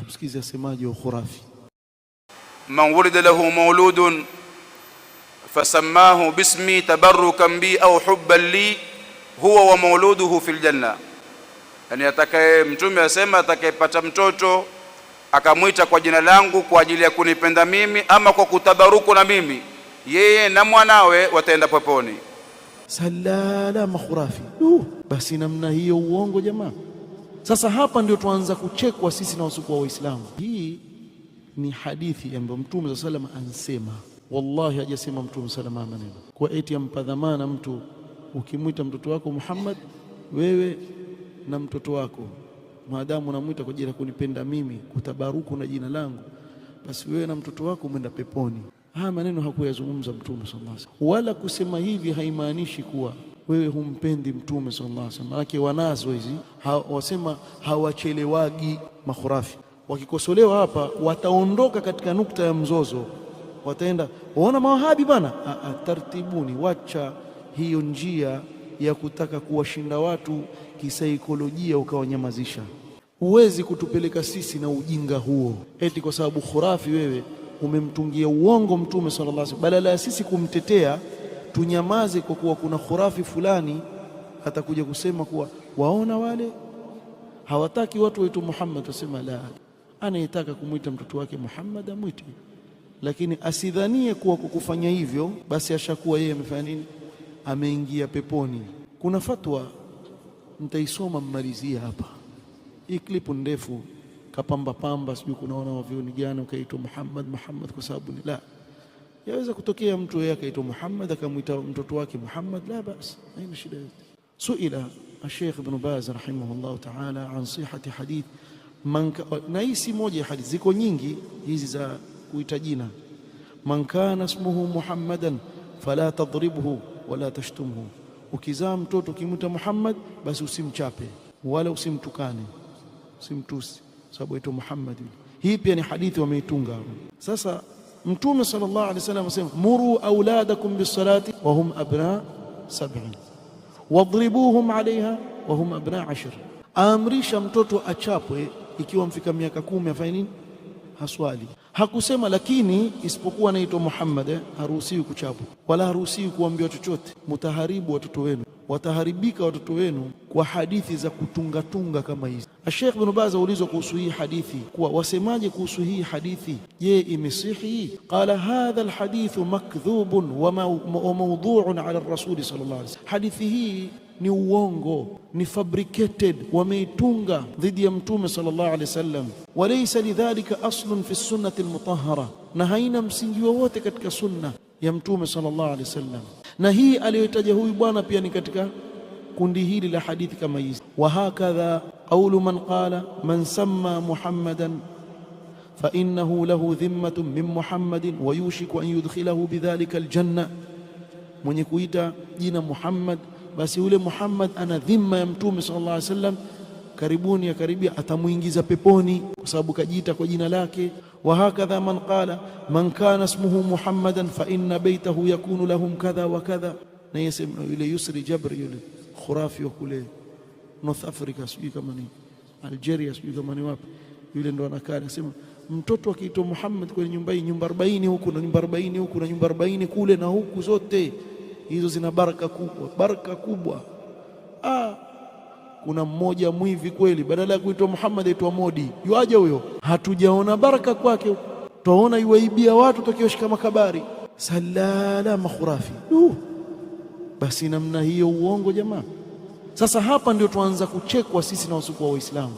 Msikize asemaje khurafi. Man wulida lahu mauludun fasammahu bismi tabarrukan bi au hubban li huwa wa mauluduhu fil janna. Yani atakaye, mtume asema atakayepata mtoto akamwita kwa jina langu kwa ajili ya kunipenda mimi ama kwa kutabaruku na mimi, yeye na mwanawe wataenda peponi. Salala makhurafi. Basi namna hiyo uongo jamaa. Sasa hapa ndio tuanza kuchekwa sisi na wasiokuwa Waislamu. Hii ni hadithi ambayo Mtume sallallahu alayhi wasallam ansema. Wallahi hajasema Mtume sallallahu alayhi wasallam maneno kwa eti ampa dhamana mtu, ukimwita mtoto wako Muhammad, wewe na mtoto wako maadamu unamwita kwa jina kunipenda mimi, kutabaruku na jina langu, basi wewe na mtoto wako mwenda peponi. Haya maneno hakuyazungumza Mtume sallallahu alayhi wasallam. Wala kusema hivi haimaanishi kuwa wewe humpendi Mtume sallallahu alayhi wasallam. Maana wanazo hizi wasema hawachelewagi makhurafi. Wakikosolewa hapa wataondoka katika nukta ya mzozo, wataenda waona mawahabi bana. Tartibuni, wacha hiyo njia ya kutaka kuwashinda watu kisaikolojia ukawanyamazisha. Huwezi kutupeleka sisi na ujinga huo eti kwa sababu khurafi wewe umemtungia uongo Mtume sallallahu alayhi wasallam. Badala ya sisi kumtetea tunyamaze kwa kuwa kuna khurafi fulani atakuja kusema kuwa waona wale hawataki watu waitwe Muhammad, tusema la, anayetaka kumwita mtoto wake Muhammad amwite, lakini asidhanie kuwa kwa kufanya hivyo basi ashakuwa yeye amefanya nini, ameingia peponi. Kuna fatwa nitaisoma mmalizia hapa, hii klipu ndefu kapamba pamba, sijui kunaona wavioni gani ukaitwa Muhammad kwa sababu ni la. Yaweza kutokea mtu yeye akaitwa Muhammad akamwita mtoto wake Muhammad, la bas, haina shida yote. Suila Sheikh Ibn Baz rahimahullah ta'ala an sihhati hadith na hii si moja ya hadithi, ziko nyingi hizi za kuita jina. Man kana ismuhu Muhammadan fala tadribhu wala tashtumhu, ukizaa mtoto ukimwita Muhammad basi usimchape wala usimtukane, usimtusi sababu aitwa Muhammad. Hii pia ni hadithi wameitunga. Sasa Mtume sallallahu alaihi wasallam asema muru auladakum bis-salati wa hum abna 7 wadribuhum alaiha wa hum abna 10. Amrisha mtoto achapwe ikiwa mfika miaka 10 afanye nini, haswali. Hakusema lakini isipokuwa anaitwa Muhammad haruhusiwi kuchapwa wala haruhusiwi kuambiwa chochote, mutaharibu watoto wenu, wataharibika watoto wenu kwa hadithi za kutungatunga kama hizi. Sheikh Ibn Baz aulizwa kuhusu hii hadithi kuwa wasemaje kuhusu hii hadithi, je imesihi? Qala hadha alhadithu makdhubun wa mawdu'un ala ar-rasul sallallahu alayhi wasallam, hadithi hii ni uongo, ni fabricated, wameitunga dhidi ya Mtume sallallahu alayhi wasallam. Walaysa lidhalika aslun fi sunnati almutahhara, na haina msingi wowote katika sunna ya Mtume sallallahu alayhi wasallam. Na hii aliyotaja huyu bwana pia ni katika kundi hili la hadithi kama hizi. Wa hakadha qawlu man qala man samma Muhammadan fa innahu lahu dhimmatun min Muhammadin wa yushiku an yudkhilahu bidhalika aljanna, mwenye kuita jina Muhammad basi yule Muhammad ana dhima ya Mtume sallallahu alaihi wasallam, karibuni ya karibia atamuingiza peponi kwa sababu kajiita kwa jina lake. Wa hakadha man qala man kana ismuhu Muhammadan fa inna baytahu yakunu lahum kadha wa kadha, na yasema yule Yusri Jabri yule khurafi wa kule North Africa, sijui kama ni Algeria, sijui kama ni wapi, yule ndo anakaa anasema mtoto akiitwa Muhammad kwenye nyumba hii, nyumba 40 huku na nyumba 40 huku na nyumba 40 kule na huku, zote hizo zina baraka kubwa, baraka kubwa. Kuna mmoja mwivi kweli, badala ya kuitwa Muhammad aitwa Modi. Yuaje huyo? Hatujaona baraka kwake, tunaona yuaibia watu tukioshika makabari. Salala makhurafi. Basi namna hiyo uongo jamaa. Sasa hapa ndio tuanza kuchekwa sisi na wasiokuwa Waislamu.